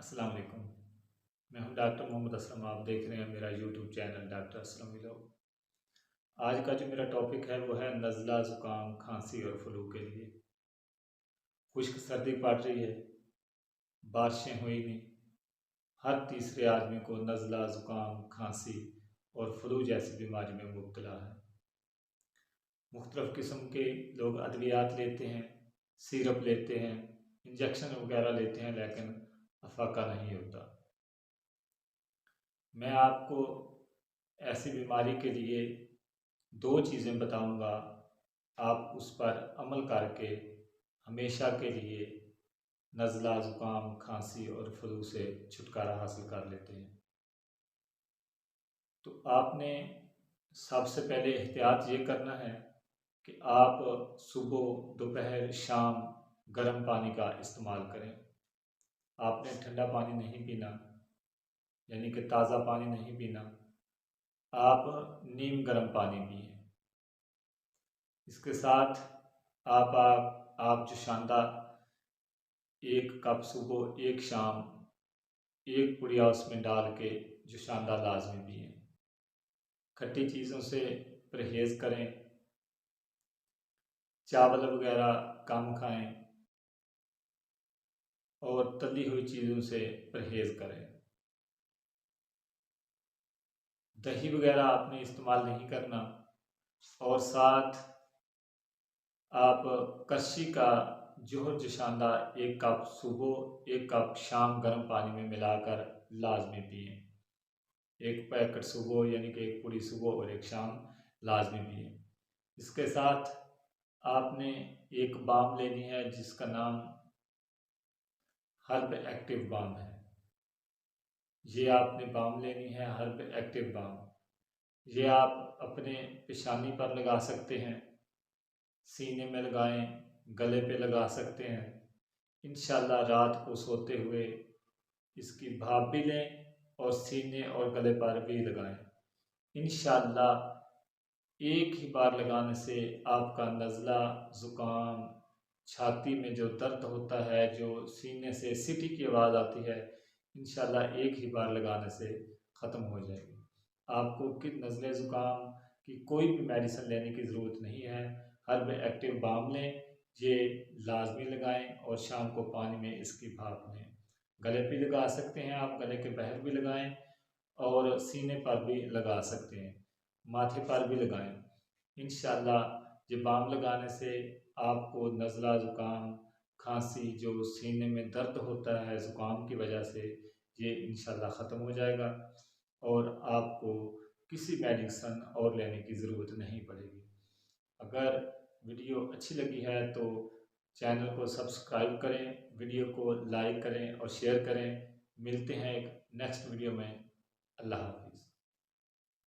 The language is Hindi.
अस्सलाम वालेकुम। मैं हूं डॉक्टर मोहम्मद असलम। आप देख रहे हैं मेरा YouTube channel doctor Aslam vlog. आज का जो मेरा टॉपिक है वो है नज़ला ज़ुकाम खांसी और फ्लू के लिए। खुश्क सर्दी पड़ रही है, बारिशें हुई नहीं, हर तीसरे आदमी को नज़ला ज़ुकाम खांसी और फ्लू जैसी बीमारी में मुब्तला है। मुख्तलिफ़ किस्म के लोग अद्वियात लेते हैं, सिरप लेते हैं, इंजेक्शन वगैरह लेते हैं, लेकिन अफाका नहीं होता। मैं आपको ऐसी बीमारी के लिए दो चीज़ें बताऊंगा, आप उस पर अमल करके हमेशा के लिए नज़ला ज़ुकाम खांसी और फ्लू से छुटकारा हासिल कर लेते हैं। तो आपने सबसे पहले एहतियात ये करना है कि आप सुबह दोपहर शाम गर्म पानी का इस्तेमाल करें। आपने ठंडा पानी नहीं पीना, यानी कि ताज़ा पानी नहीं पीना। आप नीम गर्म पानी पिए। इसके साथ आप जो शानदार एक कप सुबह एक शाम एक पुड़िया उसमें डाल के जो शानदार लाजमी पिए। खट्टी चीज़ों से परहेज़ करें, चावल वगैरह कम खाएं और तली हुई चीज़ों से परहेज़ करें। दही वगैरह आपने इस्तेमाल नहीं करना। और साथ आप कच्ची का जोहर जो शानदार एक कप सुबह एक कप शाम गर्म पानी में मिलाकर लाजमी पिए। एक पैकेट सुबह यानी कि एक पूरी सुबह और एक शाम लाजमी पिए। इसके साथ आपने एक बाम लेनी है जिसका नाम हर्ब एक्टिव बाम है। ये आपने बाम लेनी है, हर्ब एक्टिव बाम। ये आप अपने पेशानी पर लगा सकते हैं, सीने में लगाएं, गले पे लगा सकते हैं। इंशाल्लाह रात को सोते हुए इसकी भाप भी लें और सीने और गले पर भी लगाएं। इंशाल्लाह एक ही बार लगाने से आपका नज़ला ज़ुकाम, छाती में जो दर्द होता है, जो सीने से सीटी की आवाज़ आती है, इंशाल्लाह एक ही बार लगाने से ख़त्म हो जाएगी। आपको कि नज़ले ज़ुकाम की कोई भी मेडिसिन लेने की ज़रूरत नहीं है। हर्ब एक्टिव बाम लें, ये लाजमी लगाएं और शाम को पानी में इसकी भाप लें। गले पे लगा सकते हैं आप, गले के बहर भी लगाएं और सीने पर भी लगा सकते हैं, माथे पर भी लगाएं। इंशाल्लाह ये बाम लगाने से आपको नज़ला ज़ुकाम खांसी जो सीने में दर्द होता है ज़ुकाम की वजह से, ये इंशाल्लाह ख़त्म हो जाएगा और आपको किसी मेडिसिन और लेने की ज़रूरत नहीं पड़ेगी। अगर वीडियो अच्छी लगी है तो चैनल को सब्सक्राइब करें, वीडियो को लाइक करें और शेयर करें। मिलते हैं एक नेक्स्ट वीडियो में। अल्लाह हाफिज़।